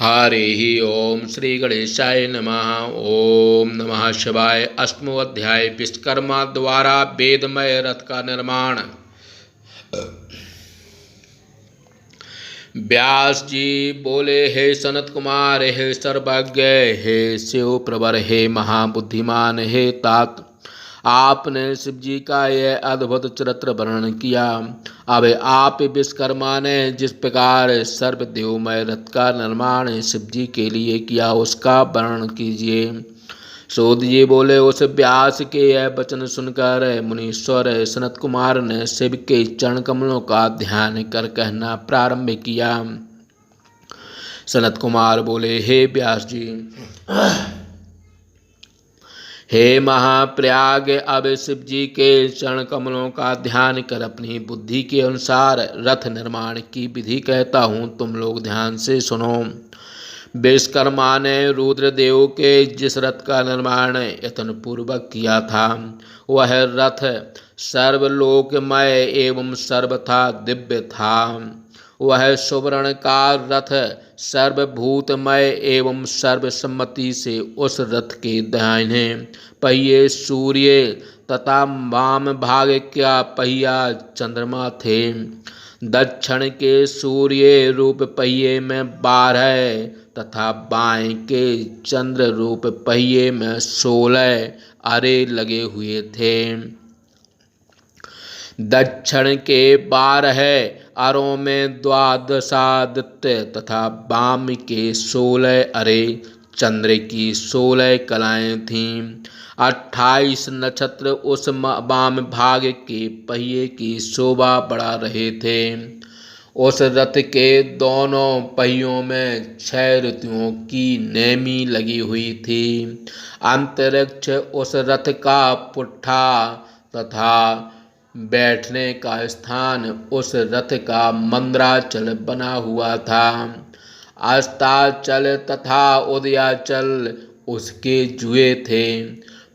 हरि ओम श्री गणेशाय नमः। ओम नमः शिवाय। अष्टमो अध्याय विश्वकर्मा द्वारा वेदमय रथ का निर्माण। व्यास जी बोले, हे सनत कुमार, हे सर्वज्ञ, हे शिव प्रवर, हे महाबुद्धिमान, हे तात, आपने शिव जी का यह अद्भुत चरित्र वर्णन किया। अब आप विश्वकर्मा ने जिस प्रकार सर्वदेवमय रथ का निर्माण शिव जी के लिए किया उसका वर्णन कीजिए। सूत जी बोले, उस व्यास के यह वचन सुनकर मुनीश्वर सनत कुमार ने शिव के चरण कमलों का ध्यान कर कहना प्रारंभ किया। सनत कुमार बोले, हे व्यास जी, हे महाप्रयाग, अब शिव जी के चरण कमलों का ध्यान कर अपनी बुद्धि के अनुसार रथ निर्माण की विधि कहता हूँ, तुम लोग ध्यान से सुनो। विश्वकर्मा ने रुद्रदेव के जिस रथ का निर्माण यत्न पूर्वक किया था वह रथ सर्वलोकमय एवं सर्वथा दिव्य था। वह सुवर्ण का रथ सर्वभूतमय एवं सर्वसम्मति से उस रथ के दाहिने पहिए सूर्य तथा वाम भाग का पहिया चंद्रमा थे। दक्षिण के सूर्य रूप पहिए में 12 तथा बाएं के चंद्र रूप पहिए में 16 अरे लगे हुए थे। दक्षिण के 12 अरों में 12 आदित्य तथा वाम के 16 अरे चंद्र की 16 कलाएं थीं। 28 नक्षत्र उस वाम भाग के पहिए की शोभा बढ़ा रहे थे। उस रथ के दोनों पहियों में 6 ऋतुओं की नेमी लगी हुई थी। अंतरिक्ष उस रथ का पुट्ठा तथा बैठने का स्थान उस रथ का मंद्राचल बना हुआ था। अस्ताचल तथा उदयाचल उसके जुए थे।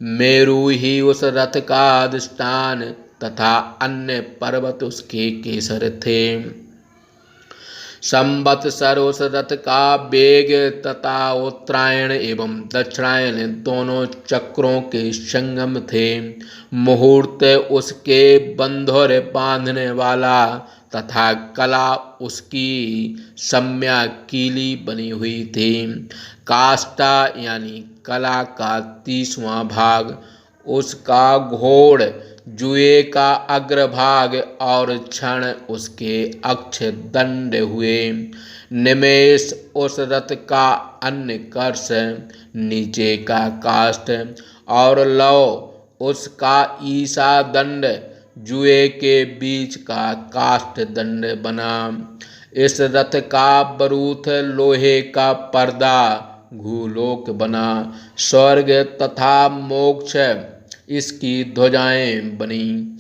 मेरु ही उस रथ का अधिष्ठान तथा अन्य पर्वत उसके केसर थे। संवत्सर उस रथ का वेग तथा उत्तरायण एवं दक्षिणायन दोनों चक्रों के संगम थे। मुहूर्त उसके बंधुर बांधने वाला तथा कला उसकी सम्या कीली बनी हुई थी। काष्ठा यानी कला का 30वां भाग, उसका घोड़ जुए का अग्रभाग और क्षण उसके अक्ष दंड हुए। निमेष उस रथ का अन्य कर्ष, नीचे का काष्ठ और लव उसका ईसा दंड जुए के बीच का काष्ठ दंड बना। इस रथ का बरूथ लोहे का पर्दा भूलोक बना। स्वर्ग तथा मोक्ष इसकी ध्वजाएं बनी।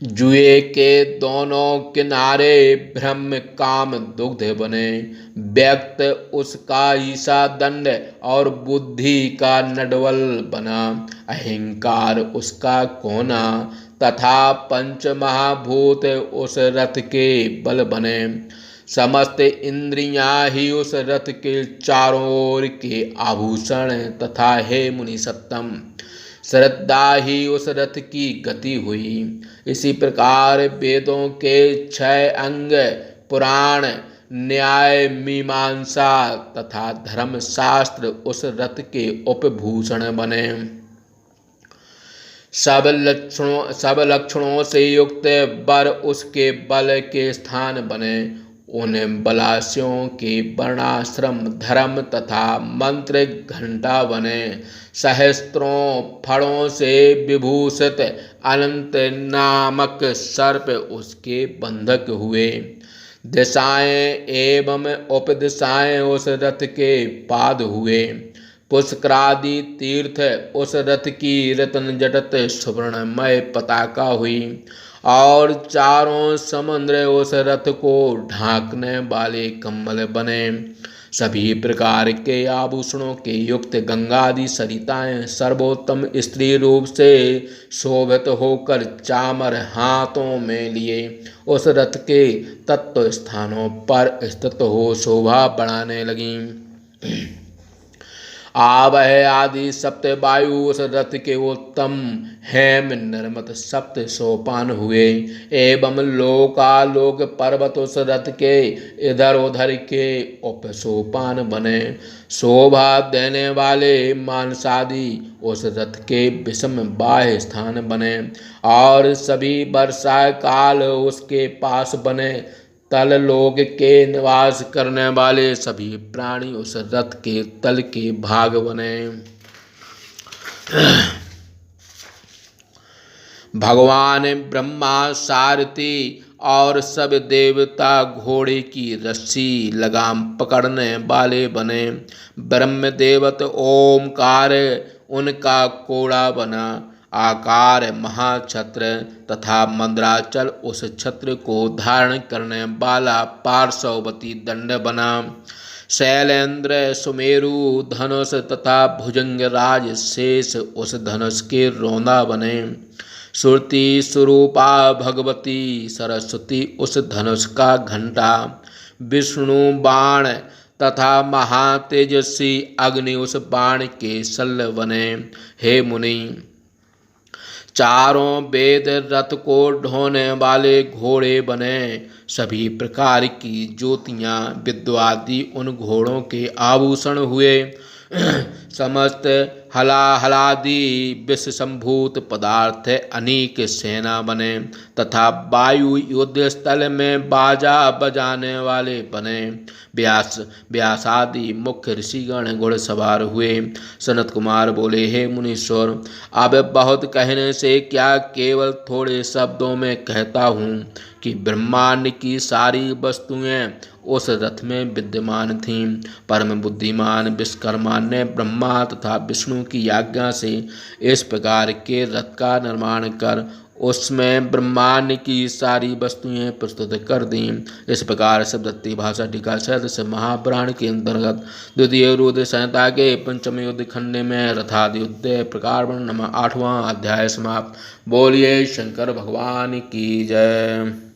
जुए के दोनों किनारे ब्रह्म काम दुग्ध बने। व्यक्त उसका ईसा दंड और बुद्धि का नडवल बना। अहंकार उसका कोना तथा पंच महाभूत उस रथ के बल बने। समस्त इंद्रियां ही उस रथ के चारों ओर के आभूषण तथा हे मुनि सत्तम, श्रद्धा ही उस रथ की गति हुई। इसी प्रकार वेदों के 6 अंग, पुराण, न्याय, मीमांसा तथा धर्मशास्त्र उस रथ के उपभूषण बने। सब लक्षणों से युक्त वर उसके बल के स्थान बने। उन बलास्यों के वर्णाश्रम धर्म तथा मंत्र घंटा बने। सहस्त्रों फणों से विभूषित अनंत नामक सर्प उसके बंधक हुए। दिशाएं एवं उपदिशाएं उस रथ के पाद हुए। पुष्करादि तीर्थ उस रथ की रत्न जटत सुवर्णमय पताका हुई और चारों समुद्र उस रथ को ढांकने वाले कम्बल बने। सभी प्रकार के आभूषणों के युक्त गंगादि सरिताएं सर्वोत्तम स्त्री रूप से शोभित होकर चामर हाथों में लिए उस रथ के तत्व स्थानों पर स्थित हो शोभा बढ़ाने लगीं। आवह आदि सप्त वायु उस रथ के उत्तम हेम निर्मत सप्त सोपान हुए एवं लोकालोक पर्वत उस रथ के इधर उधर के उपसोपान बने। शोभा देने वाले मानसादि उस रथ के विषम बाह्य स्थान बने और सभी वर्षा काल उसके पास बने। तल लोग के निवास करने वाले सभी प्राणी उस रथ के तल के भाग बने। भगवान ब्रह्मा सारथी और सब देवता घोड़े की रस्सी लगाम पकड़ने वाले बने। ब्रह्मदेवत ओमकार उनका कोड़ा बना। आकार महाछत्र तथा मंद्राचल उस छत्र को धारण करने वाला पार्श्ववती दंड बना। शैलेंद्र सुमेरु धनुष तथा भुजंगराज शेष उस धनुष के रोंदा बने। श्रुति स्वरूपा भगवती सरस्वती उस धनुष का घंटा। विष्णु बाण तथा महातेजस्वी अग्नि उस बाण के शल्य बने। हे मुनि, चारों वेद रथ को ढोने वाले घोड़े बने। सभी प्रकार की ज्योतियां विद्वादि उन घोड़ों के आभूषण हुए। समस्त हलाहलादि विषसंभूत पदार्थ अनेक सेना बने तथा वायु युद्ध स्थल में बाजा बजाने वाले बने। व्यासादि मुख्य ऋषिगण घुड़सवार हुए। सनत कुमार बोले, हे मुनीश्वर, अब बहुत कहने से क्या केवल थोड़े शब्दों में कहता हूँ कि ब्रह्मांड की सारी वस्तुएं उस रथ में विद्यमान थीं। परम बुद्धिमान विश्वकर्मा ने ब्रह्मा तथा विष्णु की आज्ञा से इस प्रकार के रथ का निर्माण कर उसमें ब्रह्मांड की सारी वस्तुएं प्रस्तुत कर दी। इस प्रकार शब्दत्ती भाषा टीका सदस्य महापुराण के अंतर्गत द्वितीय रुद्र संहिता के पंचम युद्ध खंड में रथादि युद्ध प्रकार 8वां अध्याय समाप्त। बोलिए शंकर भगवान की जय।